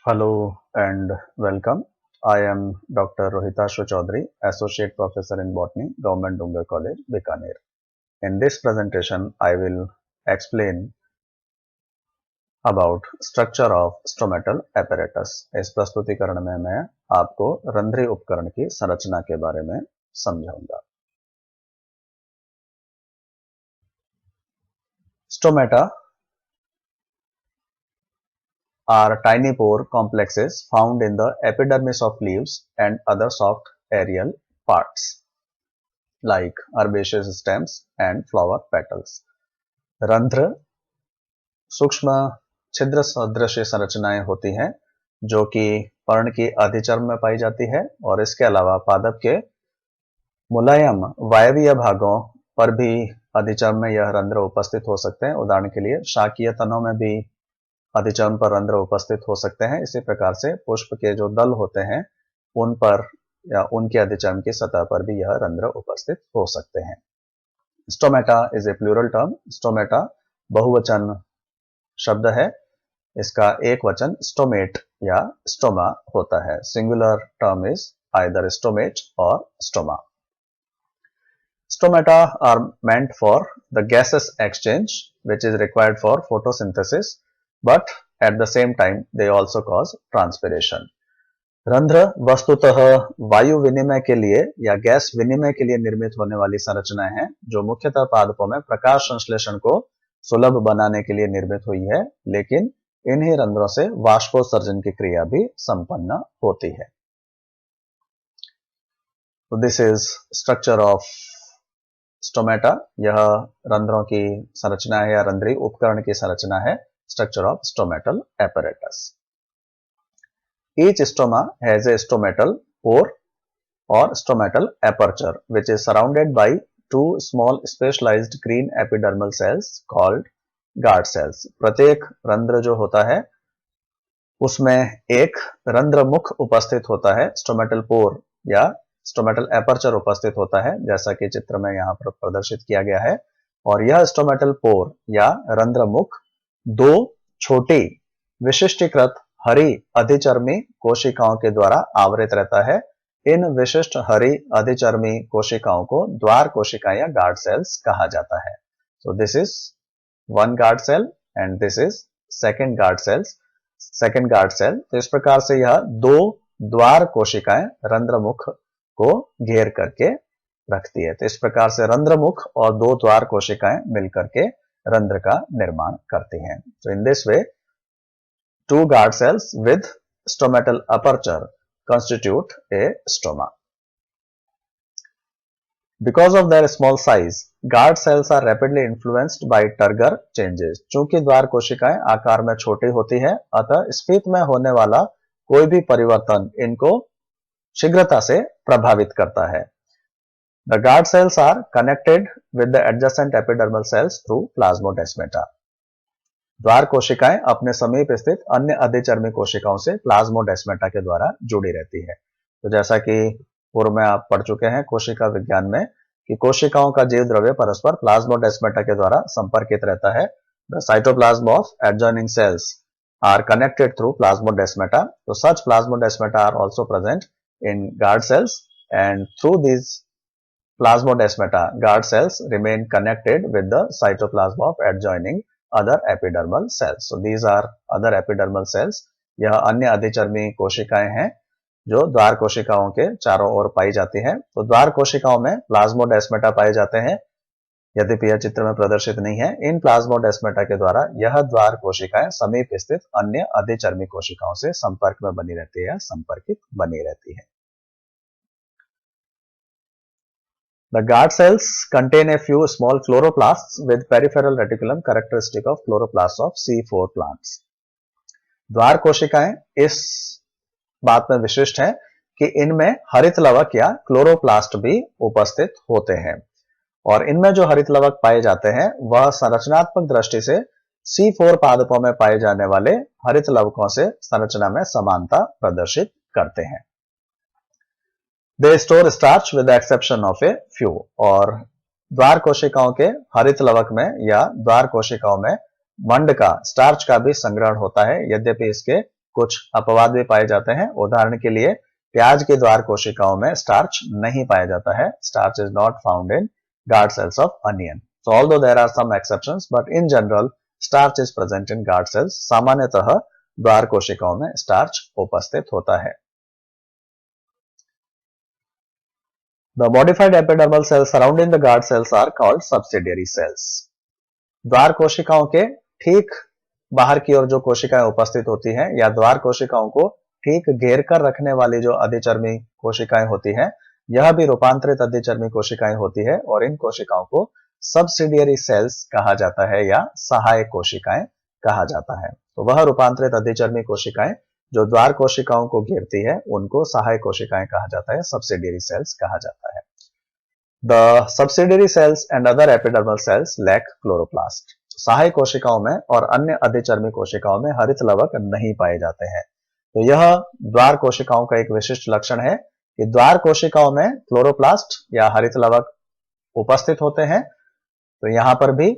Hello and welcome. I am Dr. Rohitashu Chaudhary, Associate Professor in Botany, Government Dungar College, Bikaner. In this presentation, I will explain about structure of stomatal apparatus. इस प्रस्तुतिकरण में मैं आपको रंध्रीय उपकरण की संरचना के बारे में समझाऊंगा. Stomata are tiny pore complexes found in the epidermis of leaves and other soft aerial parts like herbaceous stems and flower petals. रंध्र सूक्ष्म छिद्र सदृश संरचनाएं होती हैं जो कि पर्ण की अधिचर्म में पाई जाती है और इसके अलावा पादप के मुलायम वायवीय भागों पर भी अधिचर्म में यह रंध्र उपस्थित हो सकते हैं. उदाहरण के लिए शाकीय तनों में भी अधिचर्म पर रंध्र उपस्थित हो सकते हैं. इसी प्रकार से पुष्प के जो दल होते हैं उन पर या उनके अधिचर्म की सतह पर भी यह रंध्र उपस्थित हो सकते हैं. Stomata is a plural term. Stomata बहुवचन शब्द है. इसका एक वचन स्टोमेट या स्टोमा होता है. सिंगुलर टर्म इज आइदर स्टोमेट और stoma. Stomata are meant for the gaseous exchange which is required for photosynthesis, but at the same time they also cause transpiration. रंध्र वस्तुतः वायु विनिमय के लिए या गैस विनिमय के लिए निर्मित होने वाली संरचनाएं हैं जो मुख्यतः पादपों में प्रकाश संश्लेषण को सुलभ बनाने के लिए निर्मित हुई है, लेकिन इन्हीं रंध्रों से वाष्पोत्सर्जन की क्रिया भी संपन्न होती है. So this is structure of stomata. यह रंध्रों की संरचना है या रंध्रीय उपकरण की संरचना है. Structure of stomatal apparatus. Each stoma has a stomatal pore or stomatal aperture which is surrounded by two small specialized green epidermal cells called guard cells. प्रत्येक रंध्र जो होता है उसमें एक रंध्र मुख उपस्थित होता है, स्टोमेटल पोर या स्टोमेटल एपर्चर उपस्थित होता है, जैसा कि चित्र में यहां पर प्रदर्शित किया गया है. और यह स्टोमेटल पोर या रंध्र मुख दो छोटी विशिष्टीकृत हरी अधिचर्मी कोशिकाओं के द्वारा आवृत रहता है. इन विशिष्ट हरी अधिचर्मी कोशिकाओं को द्वार कोशिकाएं या गार्ड सेल्स कहा जाता है. So this is one guard cell and this is second guard cell. तो इस प्रकार से यह दो द्वार कोशिकाएं रंध्र मुख को घेर करके रखती है. तो इस प्रकार से रंध्र मुख और दो द्वार कोशिकाएं मिलकर के रंध्र का निर्माण करती हैं. So in this way, two guard cells with stomatal aperture constitute a stoma. Because of their small size, guard cells are rapidly influenced by turgor changes. चूंकि द्वार कोशिकाएं आकार में छोटी होती है, अतः स्फीत में होने वाला कोई भी परिवर्तन इनको शीघ्रता से प्रभावित करता है. The guard cells are connected with the adjacent epidermal cells through plasmodesmata. द्वार कोशिकाएं अपने समीप स्थित अन्य अधिचर्मी कोशिकाओं से प्लाज्मोडेस्मेटा के द्वारा जुड़ी रहती है. तो जैसा कि पूर्व में आप पढ़ चुके हैं कोशिका विज्ञान में कि कोशिकाओं का जीव द्रव्य परस्पर प्लाज्मोडेस्मेटा के द्वारा संपर्कित रहता है. The cytoplasm of adjoining cells are connected through plasmodesmata. So such plasmodesmata are also present in guard cells, and through these plasmodesmata, guard cells remain connected with the cytoplasm of adjoining other epidermal cells. So these are other epidermal cells. यह अन्य अधिचर्मी कोशिकाएं हैं जो द्वार कोशिकाओं के चारों ओर पाई जाती हैं. तो द्वार कोशिकाओं में प्लाज्मोडेस्मेटा पाए जाते हैं, यद्यपि यह चित्र में प्रदर्शित नहीं है. इन प्लाज्मोडेस्मेटा के द्वारा यह द्वार कोशिकाएं समीप स्थित अन्य अधिचर्मी कोशिकाओं से संपर्क में बनी रहती है, संपर्कित बनी रहती है. The guard cells contain a few small chloroplasts with peripheral reticulum characteristic of chloroplasts of C4 plants. द्वार कोशिकाएं इस बात में विशिष्ट है कि इनमें हरित लवक या क्लोरोप्लास्ट भी उपस्थित होते हैं और इनमें जो हरित लवक पाए जाते हैं वह संरचनात्मक दृष्टि से C4 पादपों में पाए जाने वाले हरित लवकों से संरचना में समानता प्रदर्शित करते हैं. They store starch with the exception of a few. और द्वार कोशिकाओं के हरित लवक में या द्वार कोशिकाओं में मंड का स्टार्च का भी संग्रहण होता है, यद्यपि इसके कुछ अपवाद भी पाए जाते हैं। उदाहरण के लिए प्याज की द्वार कोशिकाओं में स्टार्च नहीं पाया जाता है। Starch is not found in guard cells of onion. So although there are some exceptions, but in general starch is present in guard cells. सामान्यतः द्वार कोशिकाओं में स्टार्च उपस्थित होता है। The modified epidermal cells surrounding the guard cells are called subsidiary cells. द्वार कोशिकाओं के ठीक बाहर की ओर जो कोशिकाएं उपस्थित होती हैं या द्वार कोशिकाओं को ठीक घेर कर रखने वाली जो अधिचर्मी कोशिकाएं होती हैं, यह भी रूपांतरित अधिचर्मी कोशिकाएं होती है और इन कोशिकाओं को सबसिडियरी सेल्स कहा जाता है या सहायक कोशिकाएं कहा जाता है। तो वह रूपांतरित अधिचर्मी कोशिकाएं जो द्वार कोशिकाओं को घेरती है उनको सहायक कोशिकाएं कहा जाता है, सबसिडियरी सेल्स कहा जाता है। The subsidiary cells and other epidermal cells lack chloroplast. सहायक कोशिकाओं में और अन्य अधिचर्मी कोशिकाओं में हरित लवक नहीं पाए जाते हैं। तो यह द्वार कोशिकाओं का एक विशिष्ट लक्षण है कि द्वार कोशिकाओं में क्लोरोप्लास्ट या हरित लवक उपस्थित होते हैं। तो यहां पर भी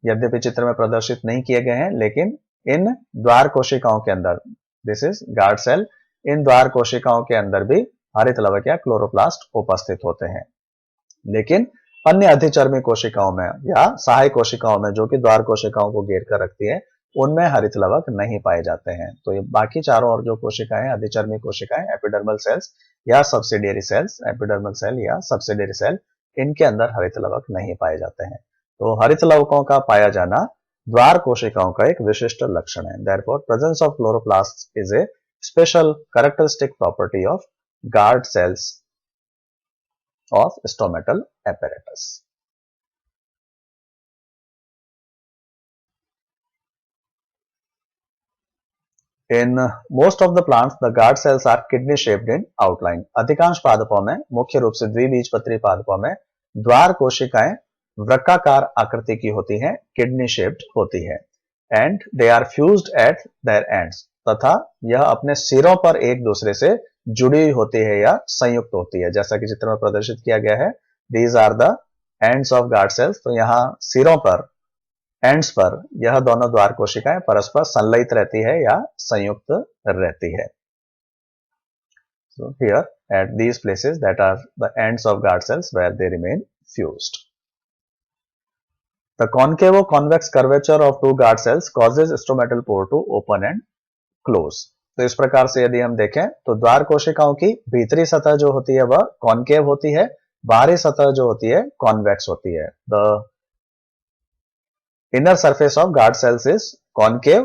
यद्यपि चित्र में प्रदर्शित नहीं किए गए हैं, लेकिन इन द्वार कोशिकाओं के अंदर, दिस इज गार्ड सेल, इन द्वार कोशिकाओं के अंदर भी हरित लवक या क्लोरोप्लास्ट उपस्थित होते हैं। लेकिन अन्य अधिचर्मी कोशिकाओं में या सहायक कोशिकाओं में जो कि द्वार कोशिकाओं को घेर कर रखती है, उनमें हरित लवक नहीं पाए जाते हैं। तो ये बाकी चारों और जो कोशिकाएं, अधिचर्मी कोशिकाएं, एपिडर्मल सेल्स या सब्सिडियरी सेल्स, एपिडर्मल सेल या सब्सिडियरी सेल, इनके अंदर हरित लवक नहीं पाए जाते हैं। तो हरित लवकों का पाया जाना द्वार कोशिकाओं का एक विशिष्ट लक्षण है। Therefore, presence of chloroplasts is a special characteristic property of guard cells of stomatal apparatus. In most of the plants, the guard cells are kidney shaped in outline. अधिकांश पादपों में, मुख्य रूप से द्विबीजपत्री पादपों में, द्वार कोशिकाएं वृक्काकार आकृति की होती हैं, किडनी शेप्ड होती है। And they are fused at their ends, तथा यह अपने सिरों पर एक दूसरे से जुड़ी हुई होती है या संयुक्त होती है, जैसा कि चित्र में प्रदर्शित किया गया है। These are the ends of guard cells. तो यहां सिरों पर, एंड्स पर यह दोनों द्वार कोशिकाएं परस्पर संलयित रहती है या संयुक्त रहती है। So here at these places that are the ends of guard cells where they remain fused. The concavo convex curvature of two guard cells causes stomatal pore to open and close. तो इस प्रकार से यदि हम देखें तो द्वार कोशिकाओं की भीतरी सतह जो होती है वह कॉनकेव होती है, बाहरी सतह जो होती है कॉन्वेक्स होती है। The inner surface of guard cells is concave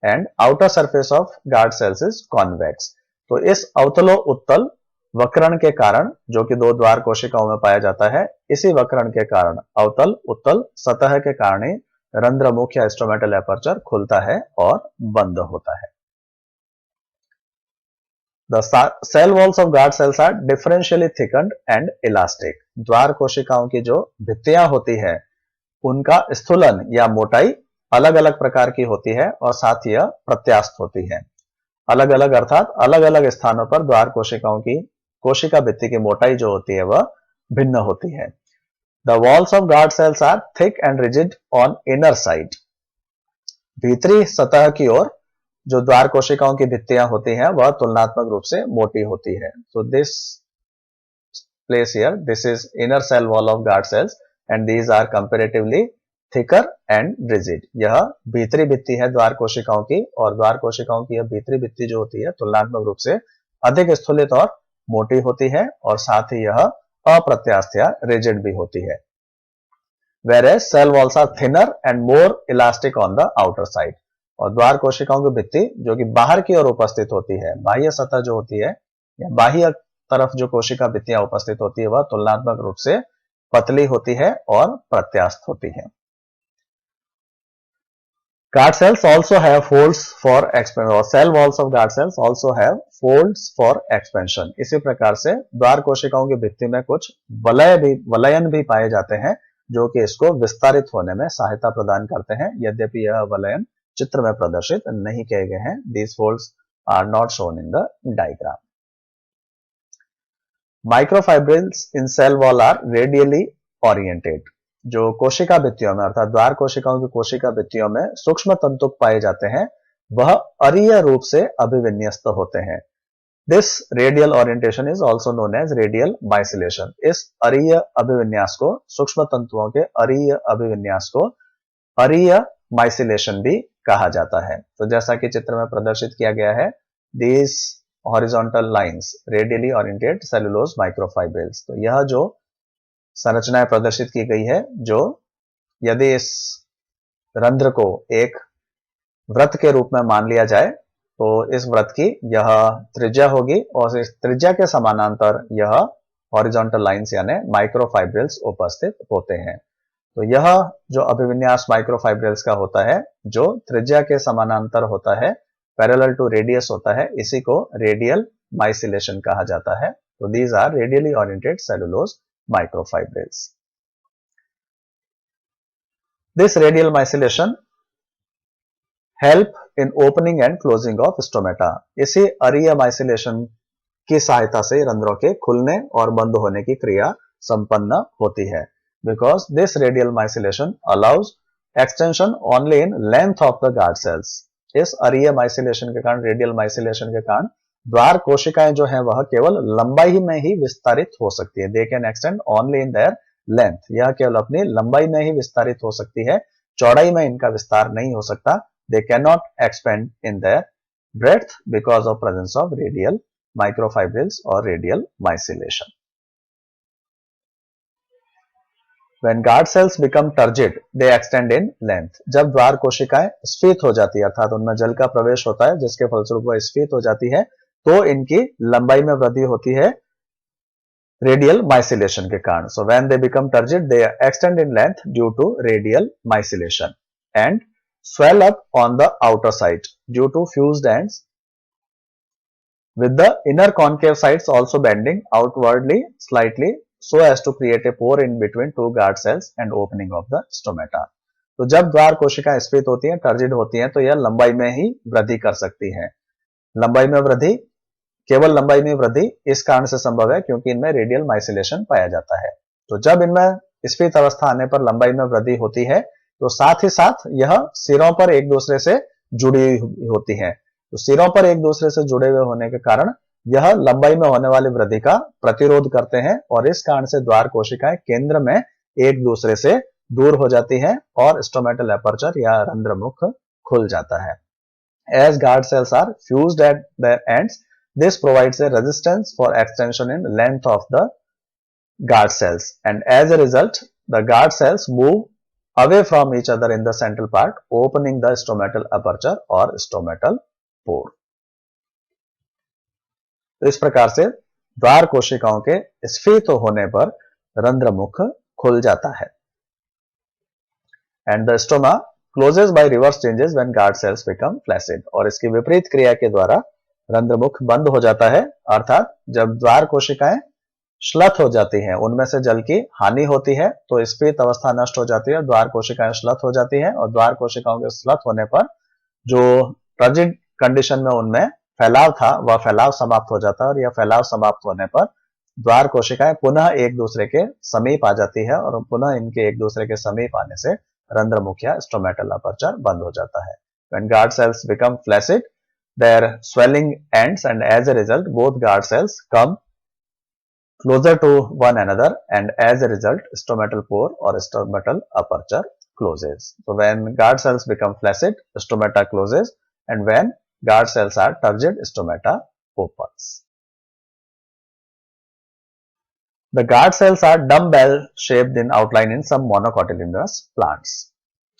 and outer surface of guard cells is convex. तो इस अवतलो उत्तल वक्रण के कारण, जो कि दो द्वार कोशिकाओं में पाया जाता है, इसी वक्रण के कारण, अवतल उत्तल सतह के कारण ही रंध्रमुख या स्टोमेटल एपर्चर खुलता है और बंद होता है। The cell walls of guard cells are differentially thickened and elastic. द्वार कोशिकाओं की जो भित्तियां होती है उनका स्थूलन या मोटाई अलग अलग प्रकार की होती है और साथ ही यह प्रत्यास्थ होती है। अलग अलग अर्थात अलग अलग स्थानों पर द्वार कोशिकाओं की कोशिका भित्ति की मोटाई जो होती है वह भिन्न होती है। The walls of guard cells are thick and rigid on inner side. भीतरी सतह की ओर जो द्वार कोशिकाओं की भित्तियां होती हैं वह तुलनात्मक रूप से मोटी होती है। So this place here, this is inner cell wall of guard cells and these are comparatively thicker and rigid. यह भीतरी भित्ति है द्वार कोशिकाओं की, और द्वार कोशिकाओं की यह भीतरी भित्ति जो होती है तुलनात्मक रूप से अधिक स्थूलित और मोटी होती है और साथ ही यह अप्रत्यास्थ या रिजिड भी होती है। Whereas cell walls are thinner and more elastic on the outer side. और द्वार कोशिकाओं की भित्ति जो कि बाहर की ओर उपस्थित होती है, बाह्य सतह जो होती है या बाह्य तरफ जो कोशिका भित्तियां उपस्थित होती है वह तुलनात्मक रूप से पतली होती है और प्रत्यास्थ होती है। Guard cells also have folds for expansion, or cell walls of guard cells also have folds for expansion. इसी प्रकार से द्वार कोशिकाओं की भित्ति में कुछ वलयन भी पाए जाते हैं जो कि इसको विस्तारित होने में सहायता प्रदान करते हैं, यद्यपि यह वलयन चित्र में प्रदर्शित नहीं किए गए हैं। These folds are not shown in the diagram. Microfibrils in cell wall are radially oriented. जो कोशिका भित्तियों में अर्थात द्वार कोशिकाओं की कोशिका भित्तियों में सूक्ष्म तंतुक पाए जाते हैं वह अरीय रूप से अभिविन्यस्त होते हैं। This radial orientation is also known as radial micellation. इस अरीय अभिविन्यास को, सूक्ष्म तंतुओं के अरीय अभिविन्यास को अरीय माइसिलेशन भी कहा जाता है। तो जैसा कि चित्र में प्रदर्शित किया गया है, these horizontal lines radially oriented cellulose microfibrils. तो यह जो संरचनाएं प्रदर्शित की गई है, जो यदि इस रंध्र को एक वृत्त के रूप में मान लिया जाए तो इस वृत्त की यह त्रिज्या होगी और इस त्रिज्या के समानांतर यह हॉरिजॉन्टल लाइंस यानी माइक्रोफाइब्रिल्स उपस्थित होते हैं। तो यह जो अभिविन्यास माइक्रोफाइब्रिल्स का होता है, जो त्रिज्या के समानांतर होता है, पैरेलल टू रेडियस होता है, इसी को रेडियल माइसिलेशन कहा जाता है। तो these are radially oriented cellulose microfibrils. This radial micellation help in opening and closing of stomata. इसी अरीय माइसिलेशन की सहायता से रंध्रों के खुलने और बंद होने की क्रिया संपन्न होती है। Because this radial micellation allows extension only in length of the guard cells. इस अरीय माइसिलेशन के कारण, रेडियल माइसिलेशन के कारण द्वार कोशिकाएं जो है वह केवल लंबाई में ही विस्तारित हो सकती है। They can extend only in their length. यह केवल अपनी लंबाई में ही विस्तारित हो सकती है, चौड़ाई में इनका विस्तार नहीं हो सकता। They cannot expand in their breadth because of presence of radial microfibrils or radial myceliation. When guard cells become turgid, they extend in length. जब द्वार कोशिकाएं स्फीत हो जाती है, अर्थात उनमें जल का प्रवेश होता है जिसके फलस्वरूप वह स्फीत हो जाती है, तो इनकी लंबाई में वृद्धि होती है रेडियल माइसिलेशन के कारण। So when they become turgid, they extend in length due to radial myceliation and swell up on the outer side due to fused ends, with the inner concave sides also bending outwardly slightly so as to create a pore in between two guard cells and opening of the stomata. तो जब द्वार कोशिकाएं स्फीत होती हैं, turgid होती हैं, तो यह लंबाई में ही वृद्धि कर सकती हैं। लंबाई में वृद्धि, केवल लंबाई में वृद्धि इस कारण से संभव है क्योंकि इनमें रेडियल माइसिलेशन पाया जाता है। तो जब इनमें स्फीत अवस्था आने पर लंबाई में वृद्धि होती है, तो साथ ही साथ यह सिरों पर एक दूसरे से जुड़ी होती हैं। तो सिरों पर एक दूसरे से जुड़े हुए होने के कारण यह लंबाई में होने वाली वृद्धि का प्रतिरोध करते हैं और इस कारण से द्वार कोशिकाएं केंद्र में एक दूसरे से दूर हो जाती हैं और स्टोमेटल एपर्चर या रंध्रमुख खुल जाता है। As guard cells are fused at their ends, this provides a resistance for extension in length of the guard cells, and as a result, the guard cells move away from each other in the central part, opening the stomatal aperture or stomatal pore. तो इस प्रकार से द्वार कोशिकाओं के स्फीत होने पर रंध्रमुख खुल जाता है। And the stoma closes by reverse changes when guard cells become flaccid. और इसकी विपरीत क्रिया के द्वारा रंध्रमुख बंद हो जाता है, अर्थात जब द्वार कोशिकाएं श्लथ हो जाती हैं, उनमें से जल की हानि होती है तो स्फीत अवस्था नष्ट हो जाती है, द्वार कोशिकाएं श्लथ हो जाती हैं और द्वार कोशिकाओं के श्लथ होने पर जो टर्जिड कंडीशन में उनमें फैलाव था वह फैलाव समाप्त हो जाता है और यह फैलाव समाप्त होने पर द्वार कोशिकाएं पुनः एक दूसरे के समीप आ जाती है और पुनः इनके एक दूसरे के समीप आने से रंध्रमुख या स्टोमेटल अपर्चर बंद हो जाता है। When guard cells become flaccid, their swelling ends and as a result both guard cells come closer to one another and as a result stomatal pore or stomatal aperture closes. So when guard cells become flaccid, stomata closes, and when guard cells are turgid, stomata opens. The guard cells are dumbbell shaped in outline in some monocotyledonous plants.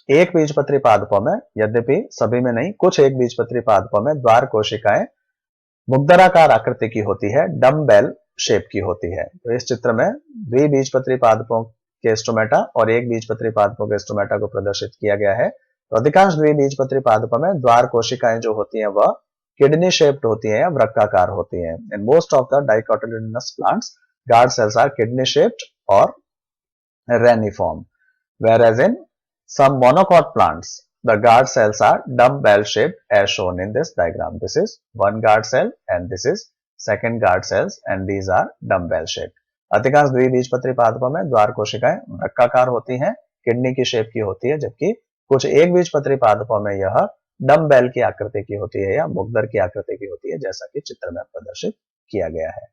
एक बीजपत्री पादपों में, यद्यपि सभी में नहीं, कुछ एक बीजपत्री पादपों में द्वार कोशिकाएं मुग्दराकार आकृति की होती है, डम्बेल शेप की होती है। तो इस चित्र में द्विबीजपत्री पादपों के स्टोमेटा और एक बीजपत्री पादपों के स्टोमेटा को प्रदर्शित किया गया है। तो अधिकांश द्विबीजपत्री पादपों में द्वार कोशिकाएं जो होती हैं वह किडनी शेप्ड होती हैं या वृक्काकार होती हैं। In most of the dicotyledonous plants guard cells are kidney shaped or reniform, whereas in some monocot plants the guard cells are dumbbell shaped as shown in this diagram. This is one guard cell and this is second guard cells and these are dumbbell shaped. अधिकांश द्विबीजपत्री पादपों में द्वार कोशिकाएं वृक्काकार होती हैं, kidney की shape की होती है, जबकि कुछ एक बीजपत्री पादपों में यह डम्बेल की आकृति की होती है या मुग्दर की आकृति की होती है, जैसा कि चित्र में प्रदर्शित किया गया है।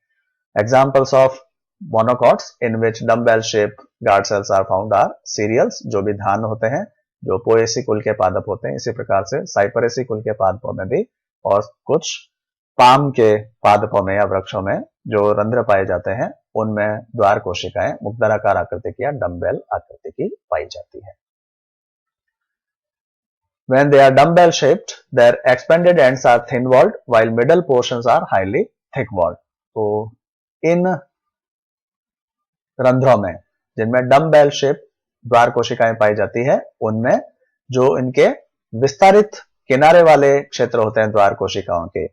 Examples of monocots in which dumbbell shape guard cells are found are cereals, जो भी धान होते हैं, जो पोएसी कुल के पादप होते हैं, इसी प्रकार से साइपरेसी कुल के पादपों में भी, और कुछ पाम के पादपों में या वृक्षों में जो रंध्र पाए जाते हैं, उनमें द्वार कोशिकाएं मुग्दराकार आकृति की या डम्बेल आकृति की पाई जाती है। When they are dumbbell shaped, their expanded ends are thin walled while middle portions are highly thick walled. तो इन रंध्रों में जिनमें डम्बेल शेप द्वार कोशिकाएं पाई जाती है, उनमें जो इनके विस्तारित किनारे वाले क्षेत्र होते हैं द्वार कोशिकाओं के,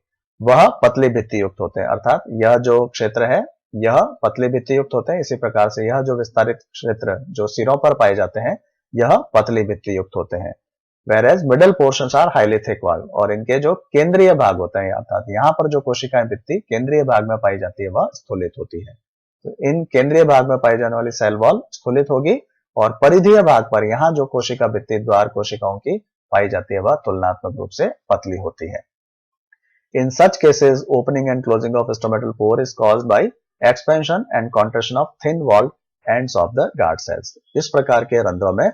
वह पतली भित्ति युक्त होते हैं। अर्थात यह जो क्षेत्र है यह पतली भित्ति युक्त होते हैं। इसी प्रकार से यह जो विस्तारित क्षेत्र जो सिरों पर पाए जाते हैं, यह पतली भित्ति युक्त होते हैं। Whereas middle portions are highly thick walled, और इनके जो केंद्रीय भाग होते हैं, अर्थात यहाँ पर जो कोशिकाएं भित्ति केंद्रीय भाग में पाई जाती है, वह स्थूलित होती है। तो इन केंद्रीय भाग में पाई जाने वाली सेल वॉल स्थूलित होगी, और परिधीय भाग पर यहाँ जो कोशिका भित्ति द्वार कोशिकाओं की पाई जाती है, वह तुलनात्मक रूप से पतली होती है। In such cases, opening and closing of stomatal pore is caused by expansion and contraction of thin-walled ends of the guard cells. इस प्रकार के रंध्रों में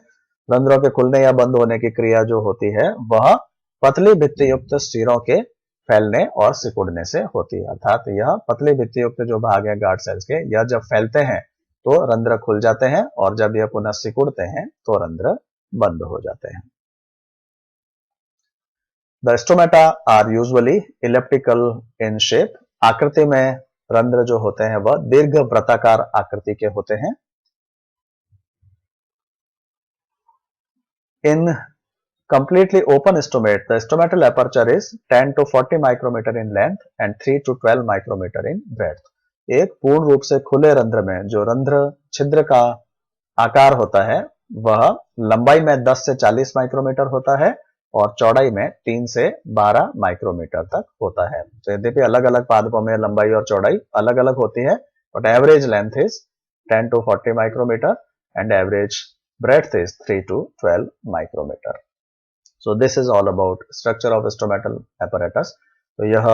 रंध्रों के खुलने या बंद होने की क्रिया जो होती है, वह पतली भित्ति युक्त सिरों के फैलने और सिकुड़ने से होती है। अर्थात यह पतली भित्ति युक्त जो भाग है गार्ड सेल्स के, यह जब फैलते हैं तो रंध्र खुल जाते हैं, और जब यह पुनः सिकुड़ते हैं तो रंध्र बंद हो जाते हैं। The stomata are usually elliptical in shape. आकृति में रंध्र जो होते हैं वह दीर्घ वृत्ताकार आकृति के होते हैं। In completely open stomate, the stomatal aperture is 10 to 40 micrometer in length and 3 to 12 micrometer in breadth. एक पूर्ण रूप से खुले रंध्र में जो रंध्र छिद्र का आकार होता है, वह लंबाई में 10 से 40 माइक्रोमीटर होता है और चौड़ाई में 3 से 12 माइक्रोमीटर तक होता है। तो यद्यपि अलग अलग पादपों में लंबाई और चौड़ाई अलग अलग होती है, but average length is 10 to 40 micrometre and average breadth is 3 to 12 micrometer. So this is all about structure of stomatal apparatus. तो यह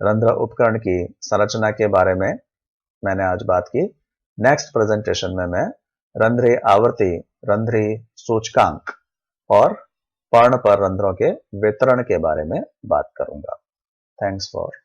रंध्र उपकरण की संरचना के बारे में मैंने आज बात की। नेक्स्ट प्रेजेंटेशन में मैं रंध्रीय आवर्ती, रंध्रीय सूचकांक और पर्णपर रंध्रों के वितरण के बारे में बात करूंगा। Thanks for